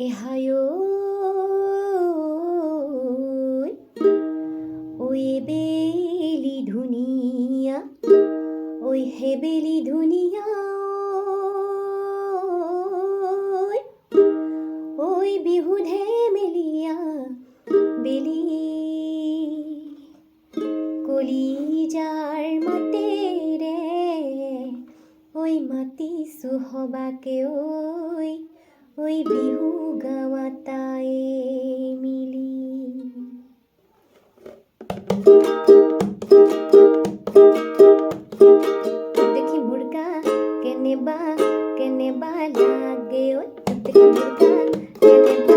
এহায়ো ওই বেলি ধুনীয়া ওই হেবেলি ধুনীয়া ওই বিহু ধেমেলীয়া বেলি কলিজাৰ মাতেৰে ওই মাতিছো হবাকে ওই বিহু গাৱা তাই মিলি। দেখি মুৰ্গা কেনেবা লাগে ঐ দেখি মুৰ্গা কেনেবা